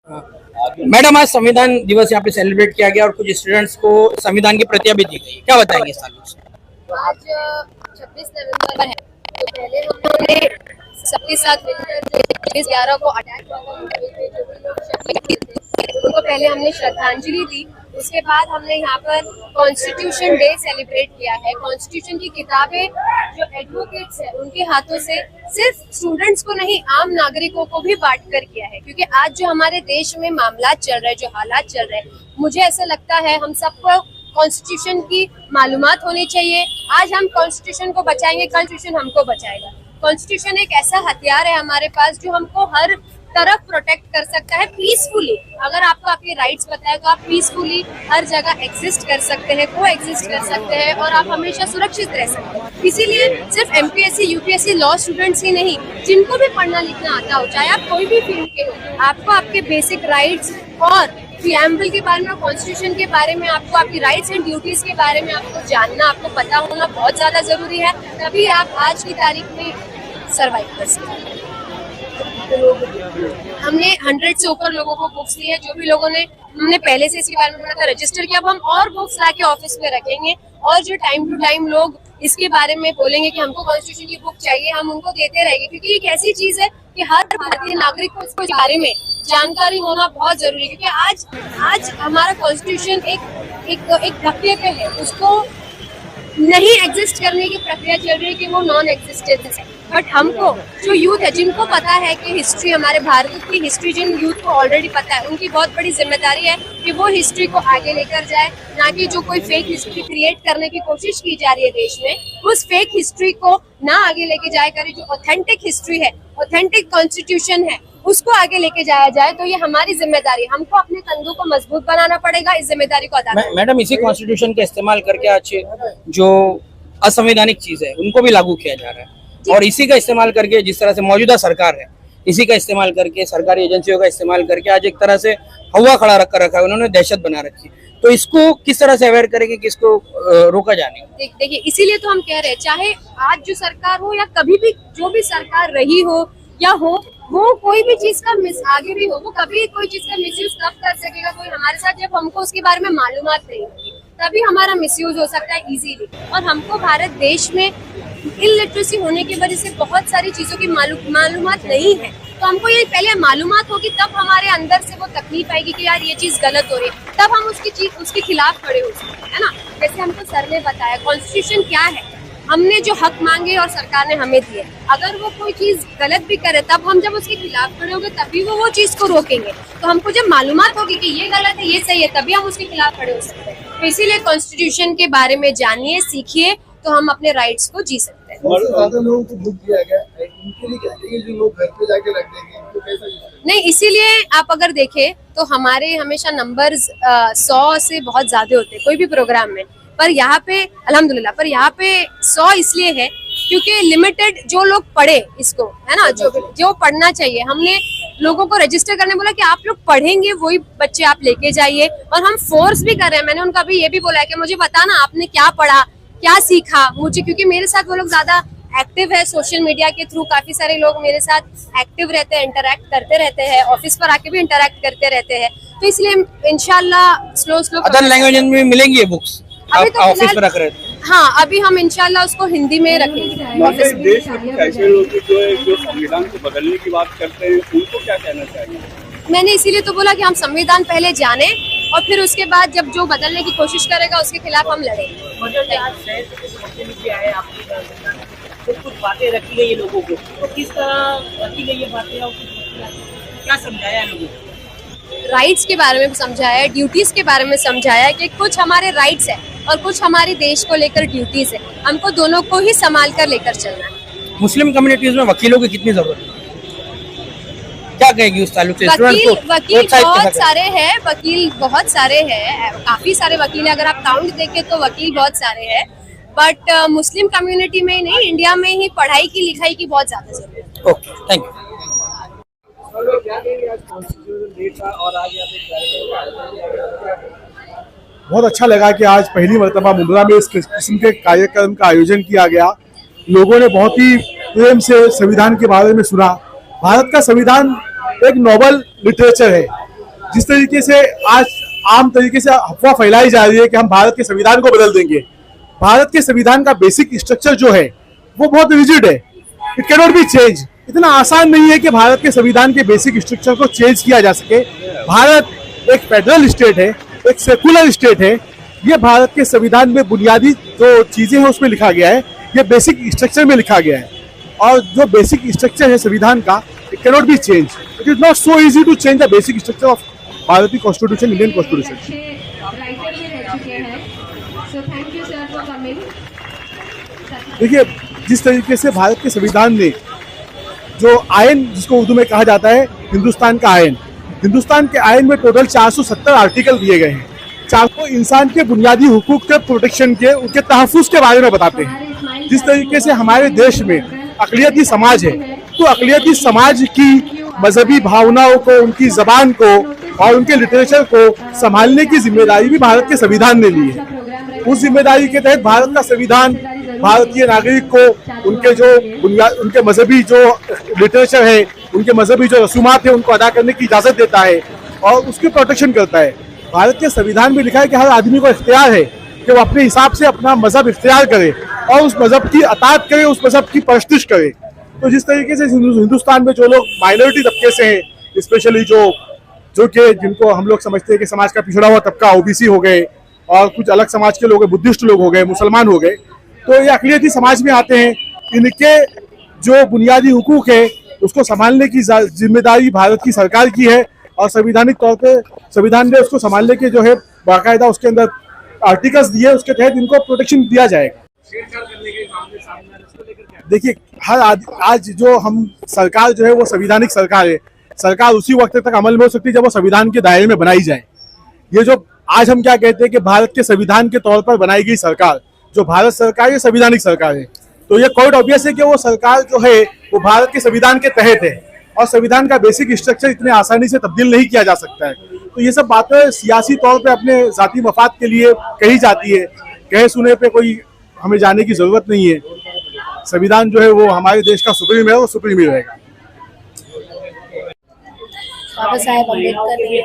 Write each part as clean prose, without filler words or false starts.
Madam, आज संविधान दिवस यहाँ पे सेलिब्रेट किया गया और कुछ स्टूडेंट्स को संविधान की प्रतियां भी दी गई, क्या बताएंगे इस ताल्लुक से? आज 26 नवंबर है, तो पहले हमने सबके साथ मिलकर जो 26/11 को अटैक हुआ था, जो भी लोग शहीद थे, उनको पहले हमने श्रद्धांजलि दी। उसके बाद हमने यहाँ पर कॉन्स्टिट्यूशन डे सेलिब्रेट किया है। कॉन्स्टिट्यूशन की किताबें जो एडवोकेट्स हैं उनके हाथों से सिर्फ स्टूडेंट्स को नहीं, आम नागरिकों को भी बांट कर किया है, क्योंकि आज जो हमारे देश में मामला चल रहे हैं, जो हालात चल रहे हैं, मुझे ऐसा लगता है हम सबको कॉन्स्टिट्यूशन की मालूमात होनी चाहिए। आज हम कॉन्स्टिट्यूशन को बचाएंगे, कल कॉन्स्टिट्यूशन हमको बचाएगा। कॉन्स्टिट्यूशन एक ऐसा हथियार है हमारे पास जो हमको हर तरफ प्रोटेक्ट कर सकता है पीसफुली। अगर आपको आपके राइट्स पता है तो आप पीसफुली हर जगह एग्जिस्ट कर सकते हैं, को एग्जिस्ट कर सकते हैं और आप हमेशा सुरक्षित रह सकते हैं। इसीलिए सिर्फ एमपीएससी यूपीएससी लॉ स्टूडेंट्स ही नहीं, जिनको भी पढ़ना लिखना आता हो, चाहे आप कोई भी फील्ड के हो, आपको आपके बेसिक राइट्स और प्रीएम्बल के बारे में, कॉन्स्टिट्यूशन के बारे में, आपको आपकी राइट्स एंड ड्यूटीज के बारे में आपको जानना, आपको पता होना बहुत ज्यादा जरूरी है। तभी आप आज की तारीख में सर्वाइव कर सकते हैं। हमने 100 से ऊपर लोगों को बुक्स दी है। जो भी लोगों ने, हमने पहले से इसके बारे में पढ़ा था, रजिस्टर किया। अब हम और बुक्स लाके ऑफिस में रखेंगे और जो टाइम टू टाइम लोग इसके बारे में बोलेंगे कि हमको कॉन्स्टिट्यूशन की बुक चाहिए, हम उनको देते रहेंगे, क्योंकि एक ऐसी चीज है कि हर भारतीय नागरिक को इसके बारे में जानकारी होना बहुत जरूरी है। क्योंकि आज हमारा कॉन्स्टिट्यूशन एक धक्के पे है, उसको नहीं एग्जिस्ट करने की प्रक्रिया चल रही है कि वो नॉन एग्जिस्टेंस है। बट हमको जो यूथ है, जिनको पता है कि हिस्ट्री, हमारे भारत की हिस्ट्री जिन यूथ को ऑलरेडी पता है, उनकी बहुत बड़ी जिम्मेदारी है कि वो हिस्ट्री को आगे लेकर जाए, ना कि जो कोई फेक हिस्ट्री क्रिएट करने की कोशिश की जा रही है देश में, उस फेक हिस्ट्री को ना आगे लेके जाया करे। जो ऑथेंटिक हिस्ट्री है, ऑथेंटिक कॉन्स्टिट्यूशन है, उसको आगे लेके जाया जाए। तो ये हमारी जिम्मेदारी है, हमको अपने कंधों को मजबूत बनाना पड़ेगा, इस जिम्मेदारी को अदा करना। मैडम, इसी कॉन्स्टिट्यूशन का इस्तेमाल करके आज जो असंवैधानिक चीज है उनको भी लागू किया जा रहा है, और इसी का इस्तेमाल करके, जिस तरह से मौजूदा सरकार है, इसी का इस्तेमाल करके, सरकारी एजेंसियों का इस्तेमाल करके आज एक तरह से हवा खड़ा रखा है, उन्होंने दहशत बना रखी। तो इसको किस तरह से अवेयर करेंगे कि इसको रोका जाने? देखिए, इसीलिए तो हम कह रहे हैं, चाहे आज जो सरकार हो या कभी भी जो भी सरकार रही हो या हो, वो कोई भी चीज का आगे भी हो, वो कभी कोई चीज का मिसयूज तब कर सकेगा कोई हमारे साथ, जब हमको उसके बारे में मालूमात नहीं होगी, तभी हमारा मिसयूज हो सकता है इजीली। और हमको भारत देश में इलिटरेसी होने की वजह से बहुत सारी चीजों की मालूमात नहीं है। तो हमको ये पहले मालूमात होगी, तब हमारे अंदर से वो तकलीफ आएगी कि यार ये चीज गलत हो रही है, तब हम उसके खिलाफ खड़े हो सकते हैं ना। जैसे हमको सर ने बताया कॉन्स्टिट्यूशन क्या है, हमने जो हक मांगे और सरकार ने हमें दिए, अगर वो कोई चीज गलत भी करे, तब हम जब उसके खिलाफ खड़े होंगे तभी वो चीज को रोकेंगे। तो हमको जब मालूमात होगी कि ये गलत है, ये सही है, तभी हम उसके खिलाफ खड़े हो सकते हैं। तो इसीलिए कॉन्स्टिट्यूशन के बारे में जानिए, सीखिए, तो हम अपने राइट्स को जी सकते हैं। लोगों को बुक दिया गया है, उनके लिए कहते हैं जो लोग घर पे जाके रख देंगे, उनको कैसा नहीं, इसीलिए आप अगर देखें तो हमारे हमेशा नंबर्स 100 से बहुत ज्यादा होते हैं कोई भी प्रोग्राम में, पर यहाँ पे अल्हम्दुलिल्लाह, पर यहाँ पे 100 इसलिए है क्योंकि लिमिटेड जो लोग पढ़े इसको, है ना, जो पढ़ना चाहिए। हमने लोगों को रजिस्टर करने बोला कि आप लोग पढ़ेंगे, वही बच्चे आप लेके जाइए, और हम फोर्स भी कर रहे हैं। मैंने उनका भी ये भी बोला है कि मुझे बताना आपने क्या पढ़ा, क्या सीखा मुझे, क्योंकि मेरे साथ वो लोग ज्यादा एक्टिव है सोशल मीडिया के थ्रू, काफी सारे लोग मेरे साथ एक्टिव रहते हैं, इंटरैक्ट करते रहते हैं, ऑफिस पर आके भी इंटरैक्ट करते रहते हैं। तो इसलिए इंशाल्लाह स्लो अदर लैंग्वेज में मिलेंगी ये बुक्स, अभी तो ऑफिस पर रख रहे थे। हाँ, अभी हम इंशाल्लाह उसको हिंदी में रखेंगे ऑफिस में। देश में कुछ ऐसे लोग जो संविधान को बदलने की बात करते हैं, उनको क्या कहना चाहिए? मैंने इसीलिए तो बोला कि हम संविधान पहले जाने और फिर उसके बाद जब जो बदलने की कोशिश करेगा उसके खिलाफ हम लड़ेंगे। कुछ बातें रखी गई है लोगों को, तो किस तरह रखी गई है बातें और क्या समझाया है लोगों को? राइट्स के बारे में समझाया, ड्यूटीज के बारे में समझाया कि कुछ हमारे राइट्स है और कुछ हमारे देश को लेकर ड्यूटीज है, हमको दोनों को ही संभाल कर लेकर चलना है। मुस्लिम कम्युनिटीज में वकीलों की कितनी जरूरत है, क्या कहेगी उस ताल्लुक से? वकील बहुत सारे हैं, वकील बहुत सारे हैं, काफी सारे वकील हैं। अगर आप काउंट देखें तो वकील बहुत सारे हैं, बट मुस्लिम कम्युनिटी में नहीं, इंडिया में ही पढ़ाई की लिखाई की बहुत ज्यादा जरूरत है। Okay, thank you. बहुत अच्छा लगा कि आज पहली मर्तबा मुंद्रा में इस किस्म के कार्यक्रम का आयोजन किया गया। लोगों ने बहुत ही प्रेम से संविधान के बारे में सुना। भारत का संविधान एक नोबल लिटरेचर है जिस तरीके से आज आम तरीके से अफवाह फैलाई जा रही है कि हम भारत के संविधान को बदल देंगे, भारत के संविधान का बेसिक स्ट्रक्चर जो है वो बहुत रिजिड है, इट कैनॉट बी चेंज। इतना आसान नहीं है कि भारत के संविधान के बेसिक स्ट्रक्चर को चेंज किया जा सके। भारत एक फेडरल स्टेट है, एक सेकुलर स्टेट है। ये भारत के संविधान में बुनियादी जो चीजें हैं उसमें लिखा गया है, ये बेसिक स्ट्रक्चर में लिखा गया है। और जो बेसिक स्ट्रक्चर है संविधान का, it cannot be change. It is not so easy to change the basic structure of भारतीय कॉन्स्टिट्यूशन, इंडियन कॉन्स्टिट्यूशन। राइटर भी रह चुके हैं, so thank you sir for coming. देखिए, जिस तरीके से भारत के संविधान ने जो आयन, जिसको उर्दू में कहा जाता है हिंदुस्तान का आयन, हिंदुस्तान के आयन में टोटल 470 आर्टिकल दिए गए हैं। 400 इंसान के बुनियादी हुकूक के प्रोटेक्शन के, उनके तहफ़्फ़ुज़ के बारे में बताते हैं। जिस तरीके से हमारे देश में अक़लियती समाज है, तो अक़लियती समाज की मजहबी भावनाओं को, उनकी ज़बान को और उनके लिटरेचर को संभालने की जिम्मेदारी भी भारत के संविधान ने ली है। उस जिम्मेदारी के तहत भारत का संविधान भारतीय नागरिक को उनके मजहबी जो लिटरेचर है, उनके मजहबी जो रसूमात है, उनको अदा करने की इजाज़त देता है और उसकी प्रोटेक्शन करता है। भारत के संविधान में लिखा है कि हर आदमी को इख्तियार है कि वो अपने हिसाब से अपना मजहब इख्तियार करे और उस मजहब की अताअत करे, उस मजहब की परस्तिश करे। तो जिस तरीके से हिंदुस्तान में जो लोग माइनॉरिटी तबके से हैं, स्पेशली जो कि जिनको हम लोग समझते हैं कि समाज का पिछड़ा हुआ तबका, ओबीसी हो गए और कुछ अलग समाज के लोग, बुद्धिस्ट लोग हो गए, मुसलमान हो गए, तो ये अक़लियती समाज में आते हैं। इनके जो बुनियादी हुकूक है उसको संभालने की जिम्मेदारी भारत की सरकार की है और संवैधानिक तौर पे संविधान ने उसको संभालने के जो है बाकायदा उसके अंदर आर्टिकल्स दिए, उसके तहत इनको प्रोटेक्शन दिया जाएगा। देखिए, आज जो हम सरकार जो है वो संवैधानिक सरकार है। सरकार उसी वक्त तक अमल में हो सकती है जब वो संविधान के दायरे में बनाई जाए। ये जो आज हम क्या कहते हैं कि भारत के संविधान के तौर पर बनाई गई सरकार, जो भारत सरकार ये संवैधानिक सरकार है, तो ये क्वाइट ऑब्वियस है कि वो सरकार जो है वो भारत के संविधान के तहत है और संविधान का बेसिक स्ट्रक्चर इतने आसानी से तब्दील नहीं किया जा सकता है। तो ये सब बातें सियासी तौर पे अपने ज़ाती मफाद के लिए कही जाती है, कहे सुने पे कोई हमें जाने की ज़रूरत नहीं है। संविधान जो है वो हमारे देश का सुप्रीम है, वो सुप्रीम ही रहेगा। बाबा साहेब अम्बेडकर ने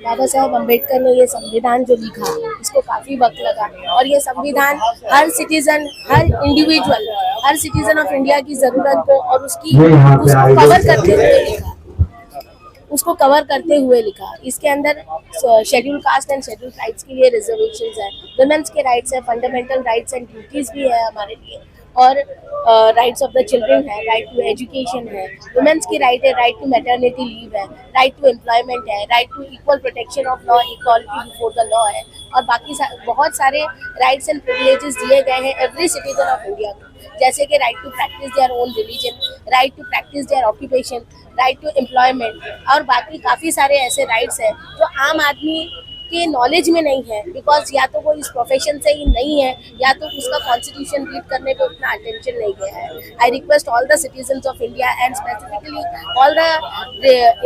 बाबा साहेब अम्बेडकर ने ये संविधान जो लिखा, इसको काफी वक्त लगा और ये संविधान हर सिटीजन, हर इंडिविजुअल, हर सिटीजन ऑफ इंडिया की जरूरत को और उसको कवर करते हुए लिखा। इसके अंदर schedule caste and schedule tribes के लिए रिजर्वेशंस है, वुमेन्स के राइट्स है, फंडामेंटल राइट्स एंड ड्यूटीज भी है हमारे लिए, और राइट्स ऑफ द चिल्ड्रन है, राइट टू एजुकेशन है, वुमेन्स की राइट है, राइट टू मैटरनिटी लीव है, राइट टू एम्प्लॉयमेंट है, right to equal protection of law, equality before the law है, और बाकी बहुत सारे राइट्स एंड प्रिविलेजेस दिए गए हैं एवरी सिटीजन ऑफ इंडिया को, जैसे कि right to practise their own religion, right to practise their occupation, right to employment, और बाकी काफ़ी सारे ऐसे राइट्स हैं जो आम आदमी के नॉलेज में नहीं है, बिकॉज या तो वो इस प्रोफेशन से ही नहीं है या तो उसका कॉन्स्टिट्यूशन रीड करने पे उतना अटेंशन नहीं गया है। I request all the citizens of India and specifically all the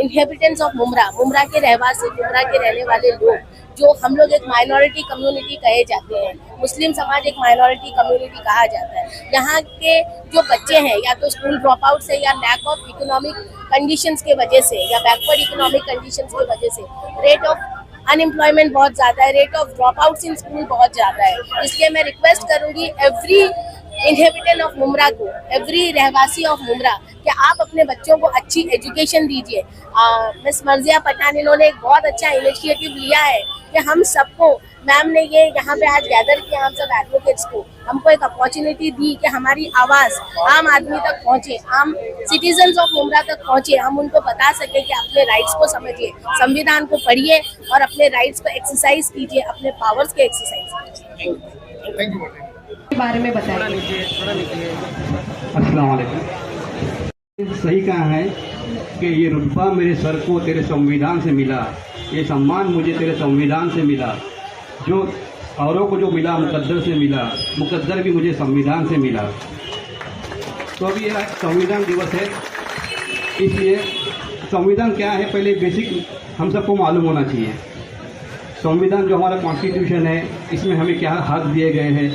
inhabitants of Mumbra के रहवासी, मुमरा के रहने वाले लोग, जो हम लोग एक माइनॉरिटी कम्युनिटी कहे जाते हैं, मुस्लिम समाज एक माइनॉरिटी कम्युनिटी कहा जाता है। यहाँ के जो बच्चे हैं या तो स्कूल ड्रॉप आउट से या लैक ऑफ इकोनॉमिक कंडीशंस के वजह से या बैकवर्ड इकोनॉमिक कंडीशंस की वजह से रेट ऑफ अनएम्प्लॉयमेंट बहुत ज़्यादा है, rate of drop outs in school बहुत ज़्यादा है। इसलिए मैं रिक्वेस्ट करूँगी एवरी इनहेबिटेंट ऑफ मुमरा को, एवरी रहवासी ऑफ मुमरा, कि आप अपने बच्चों को अच्छी एजुकेशन दीजिए। मिस मर्जिया पठान, इन्होंने एक बहुत अच्छा इनिशिएटिव लिया है कि हम सबको, मैम ने ये यहाँ पे आज गैदर किया हम सब एडवोकेट्स को, हमको एक अपॉर्चुनिटी दी कि हमारी आवाज़ आम आदमी तक पहुँचे, आम सिटीजन्स ऑफ मुमरा तक पहुँचे, हम उनको बता सके कि अपने राइट्स को समझिए, संविधान को पढ़िए और अपने राइट्स को एक्सरसाइज कीजिए, अपने पावर्स के एक्सरसाइज कीजिए। बारे में बताइए। अस्सलाम वालेकुम। सही कहा है कि ये रुतबा मेरे सर को तेरे संविधान से मिला, ये सम्मान मुझे तेरे संविधान से मिला, जो औरों को जो मिला मुकद्दर से मिला, मुकद्दर भी मुझे संविधान से मिला। तो अभी यह संविधान दिवस है, इसलिए संविधान क्या है पहले बेसिक हम सबको मालूम होना चाहिए। संविधान जो हमारा कॉन्स्टिट्यूशन है, इसमें हमें क्या हक दिए गए हैं,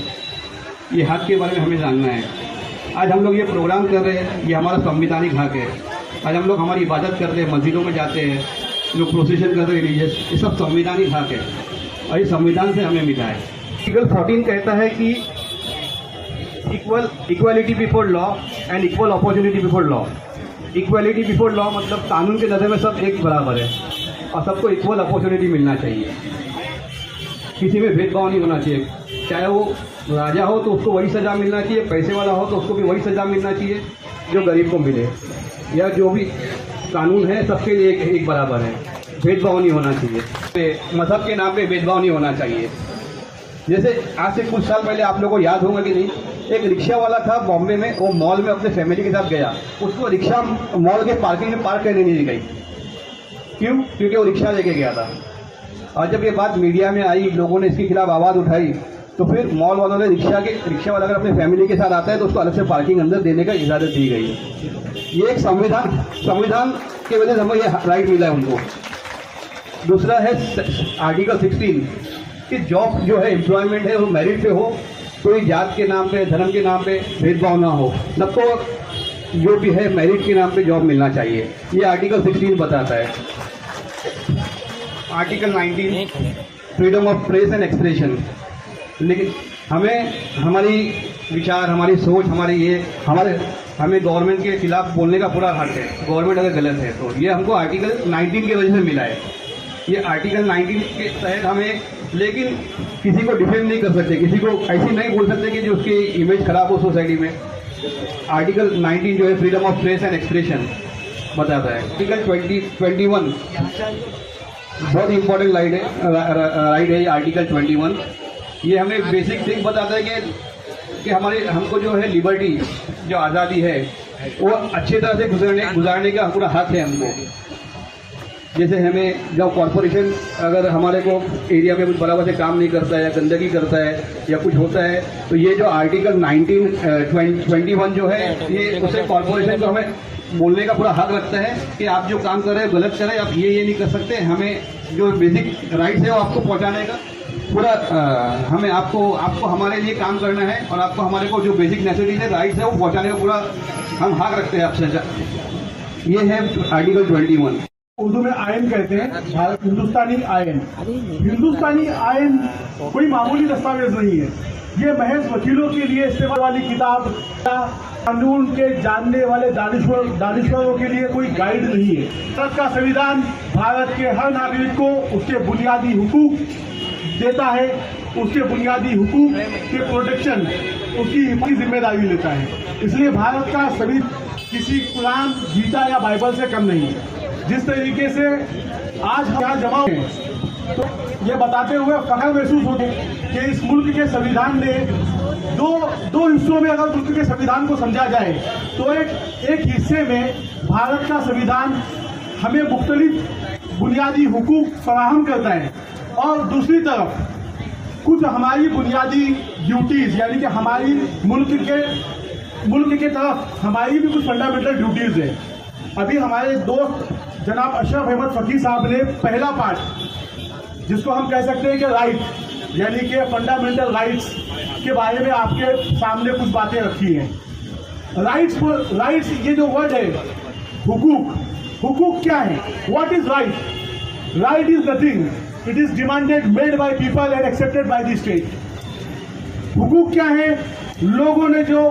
ये हक के बारे में हमें जानना है। आज हम लोग ये प्रोग्राम कर रहे हैं, ये हमारा संवैधानिक हक है। आज हम लोग हमारी इबादत करते हैं, मस्जिदों में जाते हैं, जो प्रोसेशन करते हैं रिलीजियस, ये सब संविधानिक हक है और ये संविधान से हमें मिला है। आर्टिकल 14 कहता है कि equality before law and equal opportunity before law. Equality before law मतलब कानून के नज़र में सब एक बराबर है और सबको इक्वल अपॉर्चुनिटी मिलना चाहिए, किसी में भेदभाव नहीं होना चाहिए। चाहे वो राजा हो तो उसको वही सज़ा मिलना चाहिए, पैसे वाला हो तो उसको भी वही सज़ा मिलना चाहिए जो गरीब को मिले, या जो भी कानून है सबके लिए एक बराबर है, भेदभाव नहीं होना चाहिए, मजहब के नाम पे भेदभाव नहीं होना चाहिए। जैसे आज से कुछ साल पहले आप लोगों को याद होगा कि नहीं, एक रिक्शा वाला था बॉम्बे में, वो मॉल में अपने फैमिली के साथ गया, उसको रिक्शा मॉल के पार्किंग में पार्क करने नहीं दी गई। क्यों? क्योंकि वो रिक्शा लेके गया था। और जब ये बात मीडिया में आई, लोगों ने इसके खिलाफ आवाज़ उठाई, तो फिर मॉल वालों ने रिक्शा वाला अगर अपने फैमिली के साथ आता है तो उसको अलग से पार्किंग अंदर देने का इजाज़त दी गई है। ये एक संविधान की वजह से हमें ये राइट मिला है उनको। दूसरा है आर्टिकल 16 कि जॉब जो है, एम्प्लॉयमेंट है, वो मेरिट पे हो, कोई जात के नाम पे, धर्म के नाम पे भेदभाव ना हो, सबको जो भी है मेरिट के नाम पे जॉब मिलना चाहिए, ये आर्टिकल 16 बताता है। Article 19 freedom of press and expression. लेकिन हमें हमारी विचार, हमारी सोच, हमें गवर्नमेंट के खिलाफ बोलने का पूरा हक है, गवर्नमेंट अगर गलत है तो। ये हमको आर्टिकल 19 की वजह से मिला है। ये आर्टिकल 19 के तहत हमें, लेकिन किसी को डिफेंड नहीं कर सकते, किसी को ऐसी नहीं बोल सकते कि जो उसकी इमेज खराब हो सोसाइटी में। आर्टिकल 19 जो है freedom of press and expression बताता है। आर्टिकल 21 बहुत इंपॉर्टेंट राइट है ये आर्टिकल 21। ये हमें बेसिक थिंग बताता है कि हमको जो है लिबर्टी, जो आज़ादी है, वो अच्छी तरह से गुजारने का पूरा हक है हमको। जैसे हमें जब कॉरपोरेशन अगर हमारे को एरिया में कुछ बराबर से काम नहीं करता है या गंदगी करता है या कुछ होता है, तो ये जो आर्टिकल 21 जो है, ये उसे कॉरपोरेशन को हमें बोलने का पूरा हक रखता है कि आप जो काम कर रहे हैं गलत कर रहे हैं, आप ये नहीं कर सकते। हमें जो बेसिक राइट्स है वो आपको पहुंचाने का पूरा हमें आपको हमारे लिए काम करना है और आपको हमारे को जो बेसिक नेसेसिटीज है, राइट्स है, वो पहुंचाने का पूरा हम हक रखते हैं आपसे। ये है आर्टिकल 21। उर्दू में आयन कहते हैं, हिंदुस्तानी आयन। हिंदुस्तानी आयन कोई मामूली दस्तावेज नहीं है, ये महज वकीलों के लिए इस्तेमाल वाली किताब, कानून के जानने वाले दानिश्वरों के लिए कोई गाइड नहीं है। भारत का संविधान भारत के हर नागरिक को उसके बुनियादी हुकूक देता है, उसके बुनियादी हुकूक के प्रोटेक्शन उसकी जिम्मेदारी लेता है। इसलिए भारत का संविधान किसी कुरान, गीता या बाइबल से कम नहीं है। जिस तरीके से आज हम यहाँ जमा हुए हैं, तो ये बताते हुए फख्र महसूस होते कि इस मुल्क के संविधान ने दो हिस्सों में अगर मुल्क के संविधान को समझा जाए तो एक हिस्से में भारत का संविधान हमें मुख्तलिफ बुनियादी हुकूक फराहम करता है और दूसरी तरफ कुछ हमारी बुनियादी ड्यूटीज़, यानी कि हमारी मुल्क के तरफ हमारी भी कुछ फंडामेंटल ड्यूटीज़ है। अभी हमारे दोस्त जनाब अशरफ अहमद फ़कीह साहब ने पहला पार्ट, जिसको हम कह सकते हैं कि राइट, यानी कि फंडामेंटल राइट्स के बारे में आपके सामने कुछ बातें रखी हैं। राइट्स ये जो वर्ड है, हुकूक क्या है? What is right? Right is nothing, it is demanded, made by people and accepted by the state. हुकूक क्या है? लोगों ने जो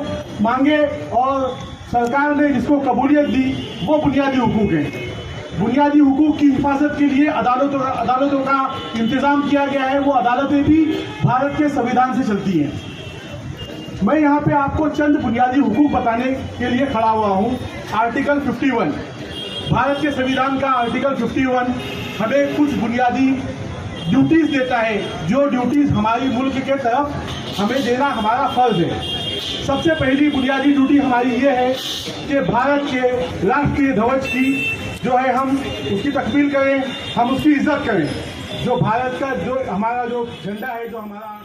मांगे और सरकार ने जिसको कबूलियत दी, वो बुनियादी हुकूक है। बुनियादी हुकूक की हिफाजत के लिए अदालतों का इंतजाम किया गया है। वो अदालतें भी भारत के संविधान से चलती हैं। मैं यहाँ पे आपको चंद बुनियादी हुकूक बताने के लिए खड़ा हुआ हूँ। आर्टिकल 51, भारत के संविधान का आर्टिकल 51 हमें कुछ बुनियादी ड्यूटीज देता है, जो ड्यूटीज हमारी मुल्क के तरफ हमें देना हमारा फर्ज है। सबसे पहली बुनियादी ड्यूटी हमारी ये है कि भारत के राष्ट्रीय ध्वज की जो है हम उसकी तकमील करें, हम उसकी इज्जत करें। जो भारत का जो हमारा जो झंडा है, जो हमारा